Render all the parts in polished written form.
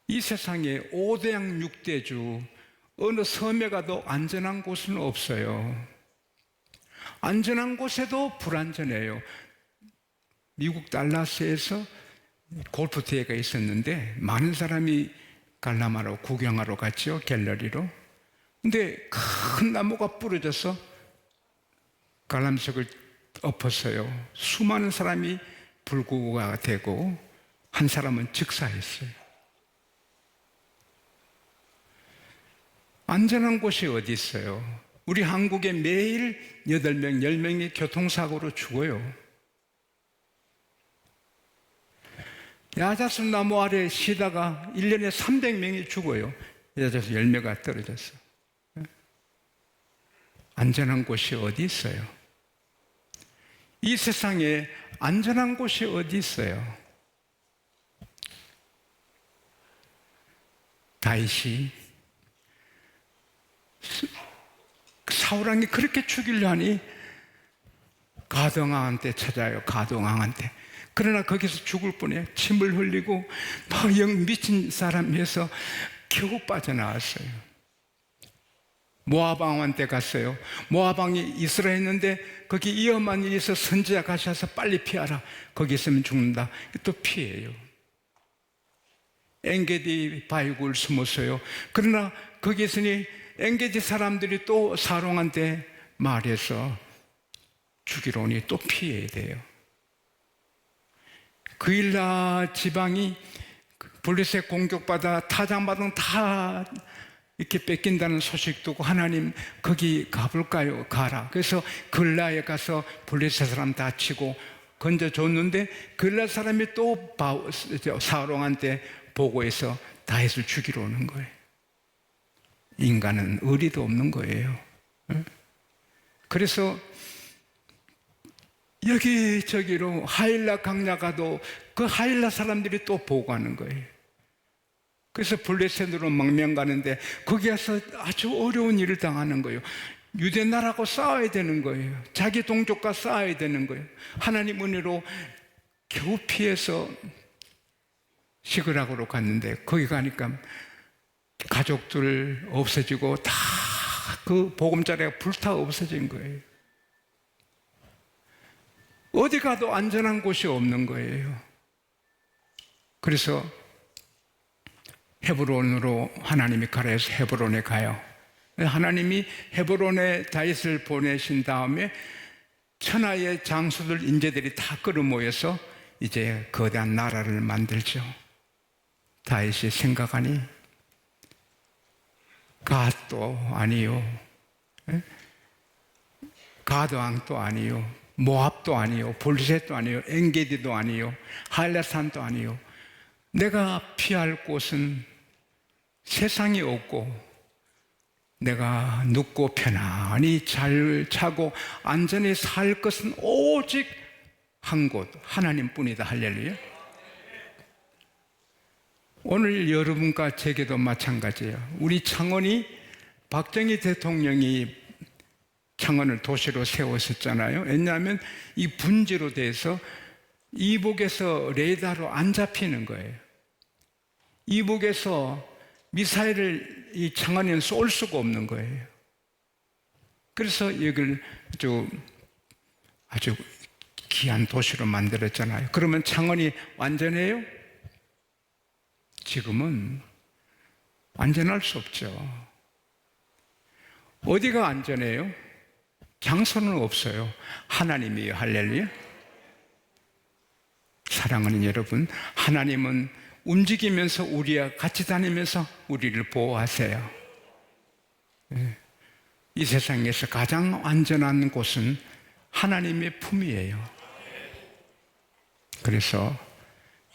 이 세상에 5대양 6대주 어느 섬에 가도 안전한 곳은 없어요. 안전한 곳에도 불안전해요. 미국 달라스에서 골프 대회가 있었는데 많은 사람이 관람하러 구경하러 갔죠. 갤러리로. 근데 큰 나무가 부러져서 관람석을 엎었어요. 수많은 사람이 불구가 되고 한 사람은 즉사했어요. 안전한 곳이 어디 있어요? 우리 한국에 매일 8명, 10명이 교통사고로 죽어요. 야자수 나무 아래 쉬다가 1년에 300명이 죽어요. 야자수 열매가 떨어져서. 안전한 곳이 어디 있어요? 이 세상에 안전한 곳이 어디 있어요? 다윗이 사울왕이 그렇게 죽이려 하니 가동왕한테 찾아요. 가동왕한테. 그러나 거기서 죽을 뻔해 침을 흘리고 막 영 미친 사람이어서 겨우 빠져나왔어요. 모압 왕한테 갔어요. 모압 왕이 이스라엘에 있는데 거기 위험한 일이 있어 선지자 가셔서 빨리 피하라. 거기 있으면 죽는다. 또 피해요. 엔게디 바위굴 숨었어요. 그러나 거기 있으니 엔게디 사람들이 또 사롱한테 말해서 죽이러 오니 또 피해야 돼요. 그일라 지방이 블레셋 공격받아 타작마당 다 이렇게 뺏긴다는 소식 듣고 하나님 거기 가볼까요? 가라. 그래서 글라에 가서 블레셋 사람 다 치고 건져줬는데 글라 사람이 또 사롱한테 보고해서 다윗을 죽이러 오는 거예요. 인간은 의리도 없는 거예요. 그래서 여기저기로 하일라 강야 가도 그 하일라 사람들이 또 보고하는 거예요. 그래서 블레셋으로 망명 가는데 거기 가서 아주 어려운 일을 당하는 거예요. 유대 나라하고 싸워야 되는 거예요. 자기 동족과 싸워야 되는 거예요. 하나님 은혜로 겨우 피해서 시그락으로 갔는데 거기 가니까 가족들 없어지고 다 그 보금자리가 불타 없어진 거예요. 어디 가도 안전한 곳이 없는 거예요. 그래서 헤브론으로 하나님이 가라 해서 헤브론에 가요. 하나님이 헤브론에 다윗을 보내신 다음에 천하의 장수들 인재들이 다 끌어모여서 이제 거대한 나라를 만들죠. 다윗이 생각하니 갓도 아니요, 가드왕도 아니요, 모압도 아니요, 블레셋도 아니요, 엔게디도 아니요, 할레산도 아니요. 내가 피할 곳은 세상이 없고 내가 눕고 편안히 잘 자고 안전히 살 것은 오직 한 곳, 하나님뿐이다. 할렐루야. 오늘 여러분과 제게도 마찬가지예요. 우리 창원이 박정희 대통령이 창원을 도시로 세웠었잖아요. 왜냐하면 이 분지로 돼서 이북에서 레이더로 안 잡히는 거예요. 이북에서 미사일을 이 창원에는 쏠 수가 없는 거예요. 그래서 여기를 아주 귀한 도시로 만들었잖아요. 그러면 창원이 완전해요? 지금은 안전할 수 없죠. 어디가 안전해요? 장소는 없어요. 하나님이에요. 할렐루야. 사랑하는 여러분, 하나님은 움직이면서 우리와 같이 다니면서 우리를 보호하세요. 이 세상에서 가장 안전한 곳은 하나님의 품이에요. 그래서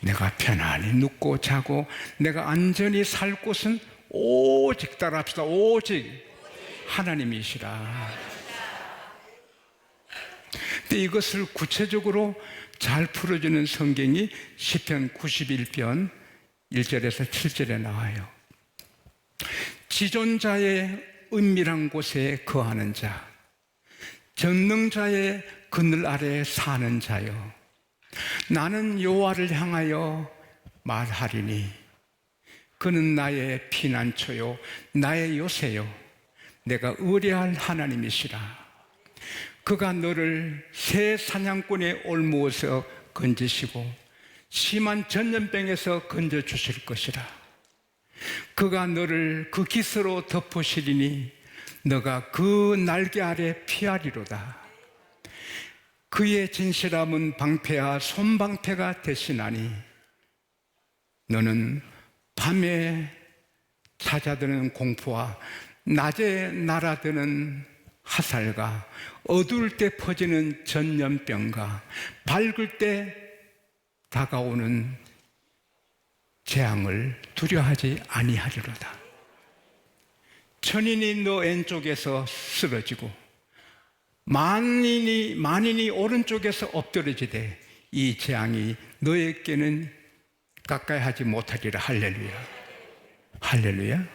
내가 편안히 눕고 자고 내가 안전히 살 곳은 오직, 따라합시다, 오직 하나님이시라. 근데 이것을 구체적으로 잘 풀어주는 성경이 시편 91편 1절에서 7절에 나와요. 지존자의 은밀한 곳에 거하는 자, 전능자의 그늘 아래 사는 자요, 나는 여호와를 향하여 말하리니 그는 나의 피난처요 나의 요새요 내가 의뢰할 하나님이시라. 그가 너를 새 사냥꾼의 올무에서 건지시고 심한 전염병에서 건져주실 것이라. 그가 너를 그 깃으로 덮으시리니 너가 그 날개 아래 피하리로다. 그의 진실함은 방패와 손방패가 되시나니 너는 밤에 찾아드는 공포와 낮에 날아드는 화살과 어두울 때 퍼지는 전염병과 밝을 때 다가오는 재앙을 두려워하지 아니하리로다. 천인이 너 왼쪽에서 쓰러지고 만인이 오른쪽에서 엎드러지되 이 재앙이 너에게는 가까이 하지 못하리라. 할렐루야. 할렐루야.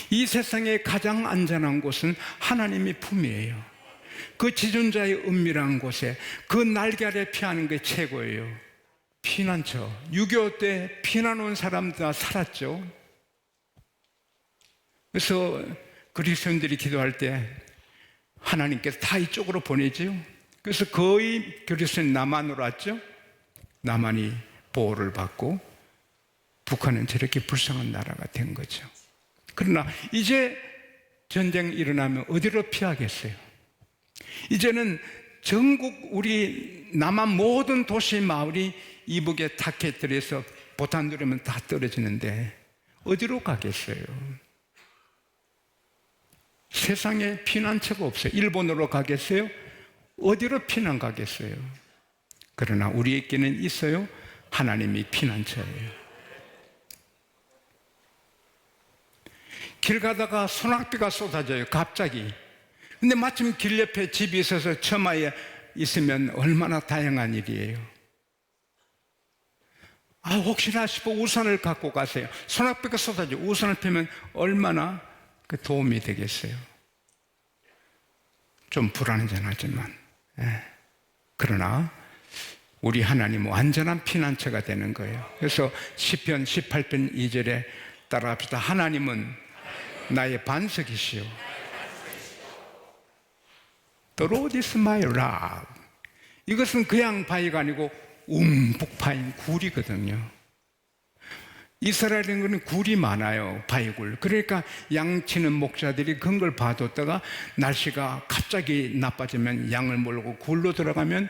이 세상에 가장 안전한 곳은 하나님의 품이에요. 그 지존자의 은밀한 곳에 그 날개 아래 피하는 게 최고예요. 피난처. 6.25 때 피난 온 사람들 다 살았죠. 그래서 그리스도인들이 기도할 때 하나님께서 다 이쪽으로 보내지요. 그래서 거의 그리스도인 남한으로 왔죠. 남한이 보호를 받고 북한은 저렇게 불쌍한 나라가 된 거죠. 그러나 이제 전쟁 일어나면 어디로 피하겠어요? 이제는 전국 우리 남한 모든 도시 마을이 이북의 타켓들에서 보탄 누르면 다 떨어지는데 어디로 가겠어요? 세상에 피난처가 없어요. 일본으로 가겠어요? 어디로 피난 가겠어요? 그러나 우리에게는 있어요. 하나님이 피난처예요. 길 가다가 소낙비가 쏟아져요. 갑자기. 근데 마침 길 옆에 집이 있어서 처마에 있으면 얼마나 다양한 일이에요. 혹시나 싶어 우산을 갖고 가세요. 소낙비가 쏟아져 우산을 펴면 얼마나 도움이 되겠어요. 좀 불안전하지만 그러나 우리 하나님은 완전한 피난처가 되는 거예요. 그래서 시편 18편 2절에 따라합시다. 하나님은 나의 반석이시오. The Lord is my rock. 이것은 그냥 바위가 아니고 움푹 파인 굴이거든요. 이스라엘은 그런 굴이 많아요. 바위굴. 그러니까 양치는 목자들이 그런 걸 봐뒀다가 날씨가 갑자기 나빠지면 양을 몰고 굴로 들어가면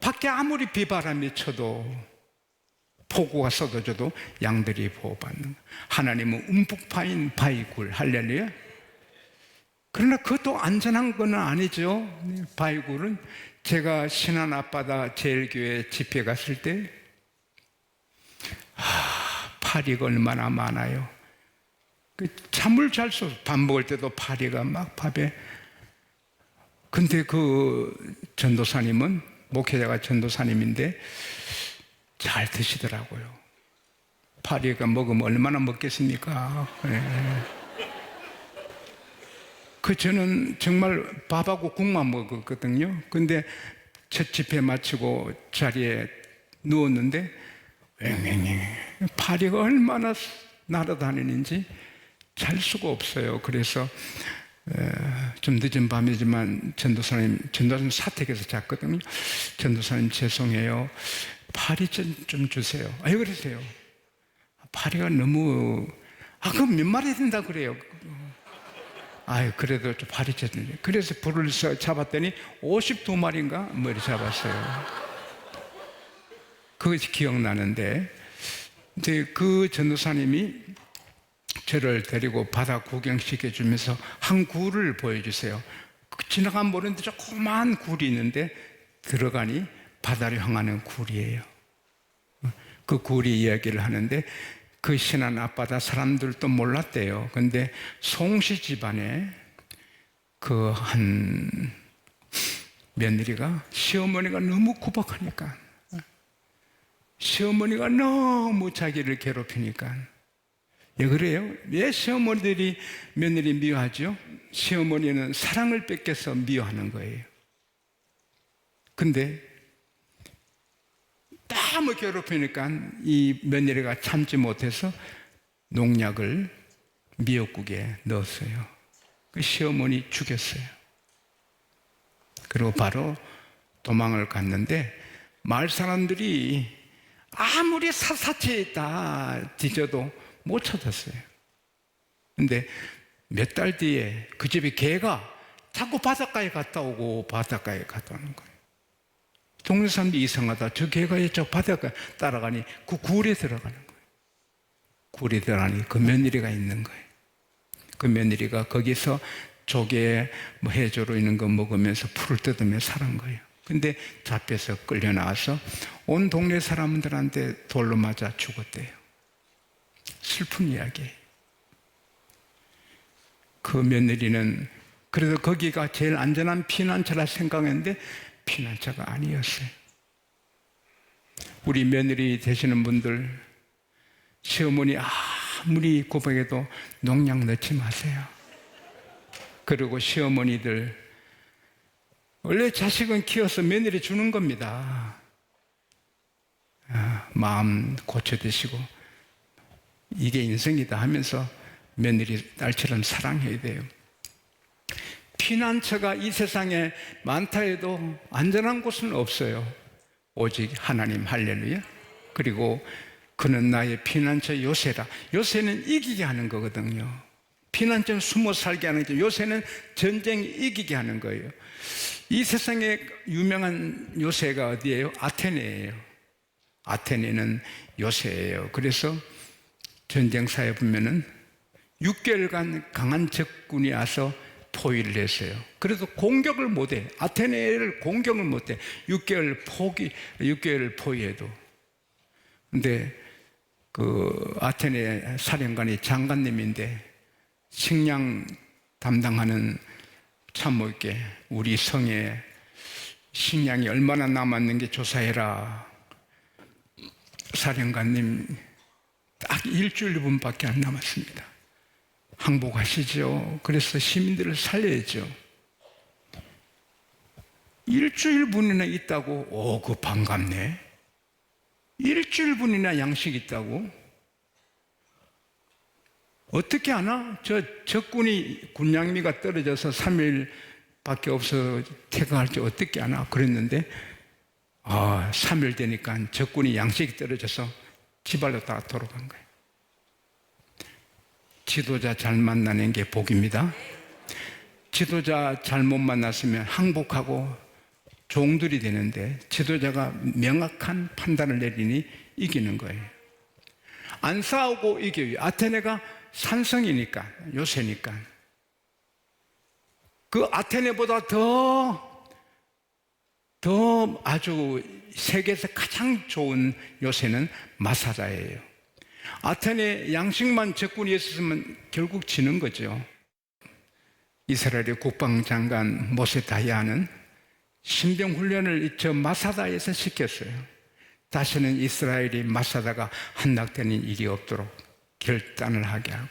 밖에 아무리 비바람이 쳐도 폭우가 쏟아져도 양들이 보호받는. 하나님은 움푹 파인 바위굴. 할렐루야. 그러나 그것도 안전한 건 아니죠. 바위굴은 제가 신안 앞바다 제일교회 집회 갔을 때 파리가 얼마나 많아요. 잠을 잘 수, 밥 먹을 때도 파리가 막 밥에. 근데 그 전도사님은, 목회자가 전도사님인데 잘 드시더라고요. 파리가 먹으면 얼마나 먹겠습니까? 저는 정말 밥하고 국만 먹었거든요. 근데 첫 집회 마치고 자리에 누웠는데 파리가 얼마나 날아다니는지 잘 수가 없어요. 그래서 좀 늦은 밤이지만 전도사님 사택에서 잤거든요. 전도사님 죄송해요. 파리 좀 주세요. 왜 그러세요? 파리가 너무 그럼 몇 마리 된다 그래요. 그래도 좀 파리 쳤는데. 그래서 불을 잡았더니 52마리인가 뭐 이렇게 잡았어요. 그것이 기억나는데, 이제 그 전도사님이 저를 데리고 바다 구경시켜주면서 한 굴을 보여주세요. 지나가면 모르는데 조그만 굴이 있는데 들어가니 바다를 향하는 굴이에요. 그 굴이 이야기를 하는데 그 신안 앞바다 사람들도 몰랐대요. 근데 송씨 집안에 그 한 며느리가 시어머니가 너무 구박하니까, 시어머니가 너무 자기를 괴롭히니까. 왜 그래요? 왜 시어머니들이 며느리 미워하죠? 시어머니는 사랑을 뺏겨서 미워하는 거예요. 근데 딱 너무 괴롭히니까 이 며느리가 참지 못해서 농약을 미역국에 넣었어요. 그 시어머니 죽였어요. 그리고 바로 도망을 갔는데 마을 사람들이 아무리 샅샅이 다 뒤져도 못 찾았어요. 근데 몇 달 뒤에 그 집에 개가 자꾸 바닷가에 갔다 오고 바닷가에 갔다 오는 거예요. 동네 사람들이 이상하다. 저 개가 저 바닷가에 따라가니 그 굴에 들어가는 거예요. 굴에 들어가니 그 며느리가 있는 거예요. 그 며느리가 거기서 조개 뭐 해조로 있는 거 먹으면서 풀을 뜯으며 사는 거예요. 근데 잡혀서 끌려 나와서 온 동네 사람들한테 돌로 맞아 죽었대요. 슬픈 이야기예요. 그 며느리는 그래도 거기가 제일 안전한 피난처라 생각했는데 피난처가 아니었어요. 우리 며느리 되시는 분들, 시어머니 아무리 고백해도 농약 넣지 마세요. 그리고 시어머니들, 원래 자식은 키워서 며느리 주는 겁니다. 마음 고쳐드시고 이게 인생이다 하면서 며느리 딸처럼 사랑해야 돼요. 피난처가 이 세상에 많다 해도 안전한 곳은 없어요. 오직 하나님. 할렐루야. 그리고 그는 나의 피난처 요새라. 요새는 이기게 하는 거거든요. 피난처는 숨어 살게 하는 거죠. 요새는 전쟁 이기게 하는 거예요. 이 세상에 유명한 요새가 어디예요? 아테네예요. 아테네는 요새예요. 그래서 전쟁사에 보면은 6개월간 강한 적군이 와서 포위를 했어요. 그래도 공격을 못해. 아테네를 공격을 못해. 6개월 포위해도. 근데 그 아테네 사령관이 장관님인데 식량 담당하는 참모에게 우리 성에 식량이 얼마나 남았는지 조사해라. 사령관님 딱 일주일분밖에 안 남았습니다. 항복하시죠. 그래서 시민들을 살려야죠. 일주일분이나 있다고, 그거 반갑네. 일주일분이나 양식 있다고? 어떻게 하나? 적군이 군량미가 떨어져서 3일밖에 없어 퇴각할지 어떻게 하나? 그랬는데, 3일 되니까 적군이 양식이 떨어져서 지발로 다 돌아간 거예요. 지도자 잘 만나는 게 복입니다. 지도자 잘못 만났으면 항복하고 종들이 되는데 지도자가 명확한 판단을 내리니 이기는 거예요. 안 싸우고 이겨요. 아테네가 산성이니까, 요새니까. 그 아테네보다 더 아주 세계에서 가장 좋은 요새는 마사다예요. 아테네 양식만 적군이 있었으면 결국 지는 거죠. 이스라엘의 국방장관 모세다야는 신병훈련을 저 마사다에서 시켰어요. 다시는 이스라엘이 마사다가 함락되는 일이 없도록 결단을 하게 하고,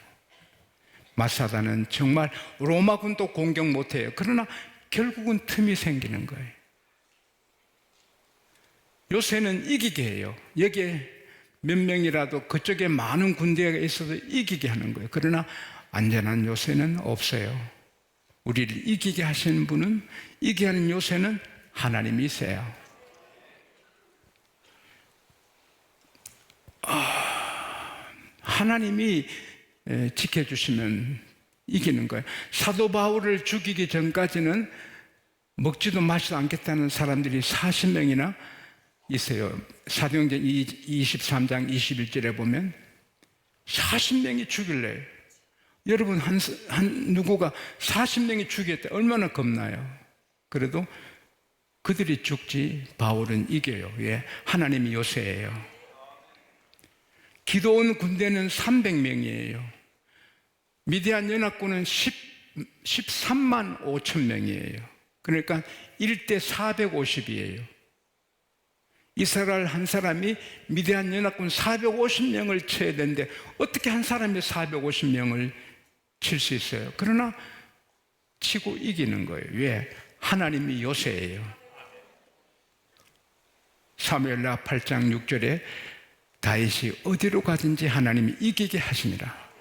마사다는 정말 로마군도 공격 못해요. 그러나 결국은 틈이 생기는 거예요. 요새는 이기게 해요. 여기에 몇 명이라도 그쪽에 많은 군대가 있어도 이기게 하는 거예요. 그러나 안전한 요새는 없어요. 우리를 이기게 하시는 분은, 이기게 하는 요새는 하나님이세요. 하나님이 지켜주시면 이기는 거예요. 사도 바울을 죽이기 전까지는 먹지도 마시도 않겠다는 사람들이 40명이나 있어요. 사도행전 23장 21절에 보면 40명이 죽일래요. 여러분, 누구가 40명이 죽였다. 얼마나 겁나요? 그래도 그들이 죽지 바울은 이겨요. 왜? 하나님이 요새예요. 기도원 군대는 300명이에요. 미디안 연합군은 13만 5천 명이에요. 그러니까 1대 450이에요. 이스라엘 한 사람이 미디안 연합군 450명을 쳐야 되는데 어떻게 한 사람이 450명을 칠 수 있어요? 그러나 치고 이기는 거예요. 왜? 하나님이 요새예요. 사무엘하 8장 6절에 다윗이 어디로 가든지 하나님이 이기게 하시니라.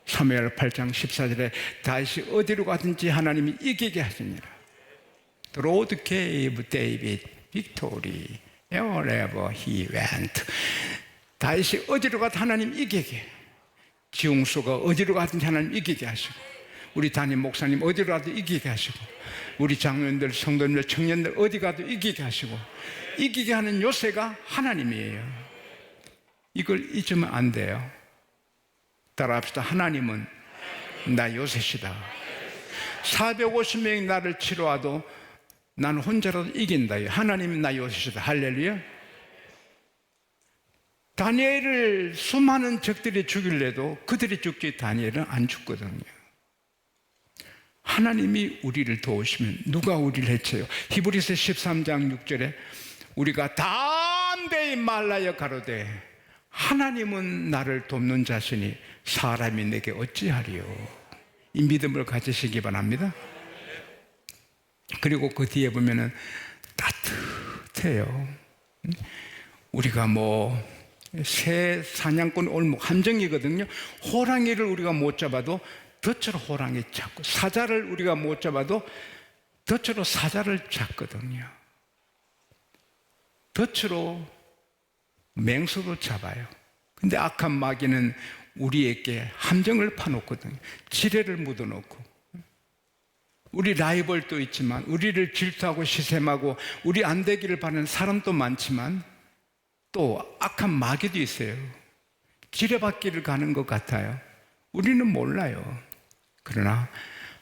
사무엘 8장 14절에 다윗이 어디로 가든지 하나님이 이기게 하시니라. The road gave David victory wherever he went. 다윗이 어디로 가도 하나님 이기게, 지웅수가 어디로 가든지 하나님 이기게 하시고, 우리 담임 목사님 어디로 가도 이기게 하시고, 우리 장로님들, 성도님들, 청년들 어디 가도 이기게 하시고, 이기게 하는 요새가 하나님이에요. 이걸 잊으면 안 돼요. 따라합시다. 하나님은 나 요새시다. 450명이 나를 치러와도 나는 혼자라도 이긴다. 하나님이 나 요새시다. 할렐루야. 다니엘을 수많은 적들이 죽일래도 그들이 죽지 다니엘은 안 죽거든요. 하나님이 우리를 도우시면 누가 우리를 해쳐요? 히브리서 13장 6절에 우리가 담대히 말라여 가로되 하나님은 나를 돕는 자시니 사람이 내게 어찌하리요. 이 믿음을 가지시기 바랍니다. 그리고 그 뒤에 보면은 따뜻해요. 우리가 새 사냥꾼 올목 함정이거든요. 호랑이를 우리가 못 잡아도 덫으로 호랑이 잡고, 사자를 우리가 못 잡아도 덫으로 사자를 잡거든요. 덫으로 맹수도 잡아요. 근데 악한 마귀는 우리에게 함정을 파놓거든요. 지뢰를 묻어놓고. 우리 라이벌도 있지만, 우리를 질투하고 시샘하고 우리 안 되기를 바라는 사람도 많지만, 또 악한 마귀도 있어요. 지뢰받기를 가는 것 같아요. 우리는 몰라요. 그러나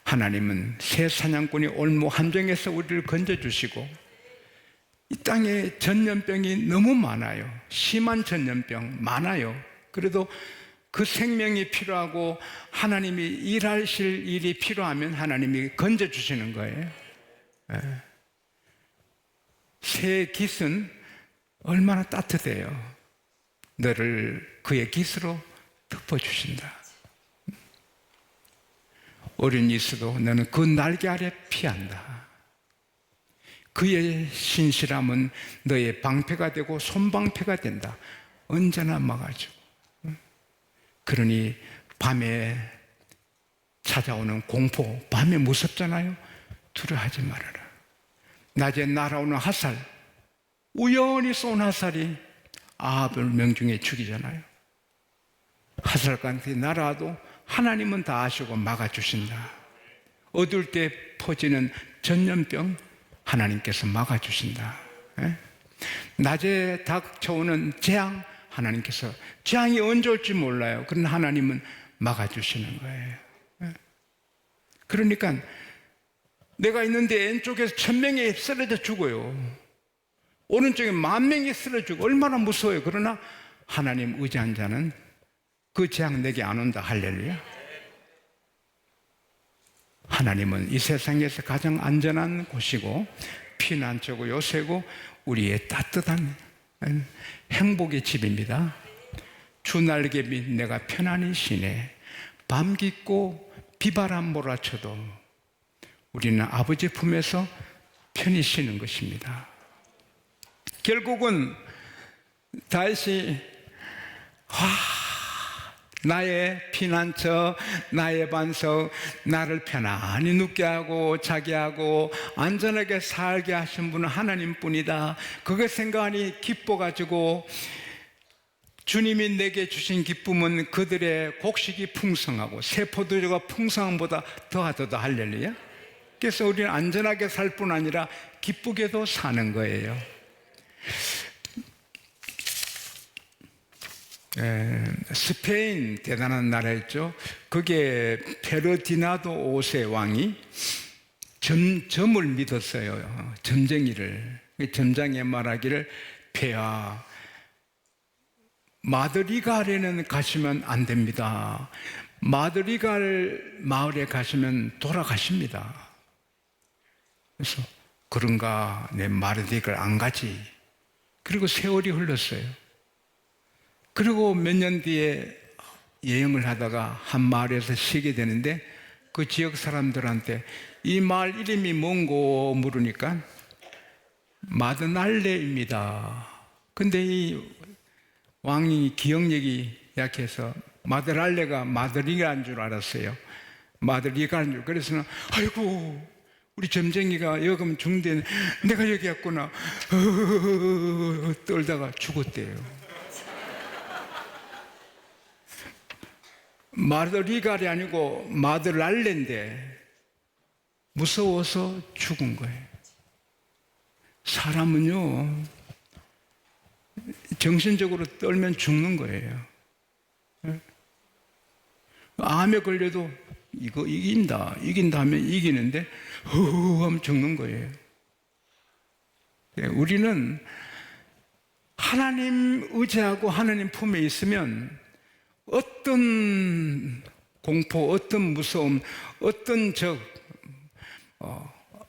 하나님은 새 사냥꾼이 올무 함정에서 우리를 건져주시고, 이 땅에 전염병이 너무 많아요. 심한 전염병 많아요. 그래도 그 생명이 필요하고 하나님이 일하실 일이 필요하면 하나님이 건져주시는 거예요. 새 깃은 얼마나 따뜻해요. 너를 그의 깃으로 덮어주신다. 어른이 있어도 너는 그 날개 아래 피한다. 그의 신실함은 너의 방패가 되고 손방패가 된다. 언제나 막아주고. 그러니 밤에 찾아오는 공포, 밤에 무섭잖아요. 두려워하지 말아라. 낮에 날아오는 화살, 우연히 쏜 화살이 아합을 명중에 죽이잖아요. 화살까지 날아와도 하나님은 다 아시고 막아주신다. 어두울 때 퍼지는 전염병 하나님께서 막아주신다. 낮에 닥쳐오는 재앙 하나님께서, 재앙이 언제 올지 몰라요. 그러나 하나님은 막아주시는 거예요. 그러니까 내가 있는데 왼쪽에서 1000명이 쓰러져 죽어요. 오른쪽에 10,000명이 쓰러져 죽어. 얼마나 무서워요. 그러나 하나님 의지한 자는 그 재앙 내게 안 온다. 할렐루야. 하나님은 이 세상에서 가장 안전한 곳이고 피난처고 요새고 우리의 따뜻한 행복의 집입니다. 주 날개 밑 내가 편안히 쉬네. 밤 깊고 비바람 몰아쳐도 우리는 아버지 품에서 편히 쉬는 것입니다. 결국은 다윗이 나의 피난처, 나의 반석, 나를 편안히 눕게 하고 자게 하고 안전하게 살게 하신 분은 하나님뿐이다. 그거 생각하니 기뻐가지고 주님이 내게 주신 기쁨은 그들의 곡식이 풍성하고 새 포도주가 풍성함보다 더하도다. 할렐루야. 그래서 우리는 안전하게 살 뿐 아니라 기쁘게도 사는 거예요. 스페인 대단한 나라였죠. 그게 페르디나도 5세 왕이 점을 믿었어요. 점쟁이를. 점장이 말하기를 폐하 마드리갈에는 가시면 안 됩니다. 마드리갈 마을에 가시면 돌아가십니다. 그래서 그런가 내 마드리갈 안 가지. 그리고 세월이 흘렀어요. 그리고 몇 년 뒤에 여행을 하다가 한 마을에서 쉬게 되는데 그 지역 사람들한테 이 마을 이름이 뭔고 물으니까 마드날레입니다. 근데 이 왕이 기억력이 약해서 마들알레가 마들이가 줄 알았어요. 마들이가 줄. 그래서 아이고 우리 점쟁이가 여금 중대 내가 여기 왔구나 떨다가 죽었대요. 마들이갈이 아니고 마들알레인데 무서워서 죽은 거예요. 사람은요 정신적으로 떨면 죽는 거예요. 암에 걸려도 이거 이긴다 하면 이기는데 하면 죽는 거예요. 우리는 하나님 의지하고 하나님 품에 있으면 어떤 공포, 어떤 무서움, 어떤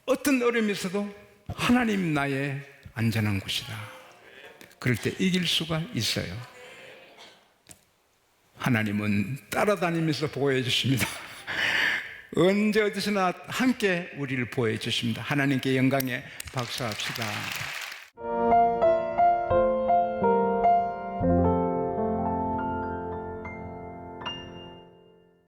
어떤 어려움이 있어도 하나님 나의 안전한 곳이다. 그럴 때 이길 수가 있어요. 하나님은 따라다니면서 보호해 주십니다. 언제 어디서나 함께 우리를 보호해 주십니다. 하나님께 영광에 박수합시다.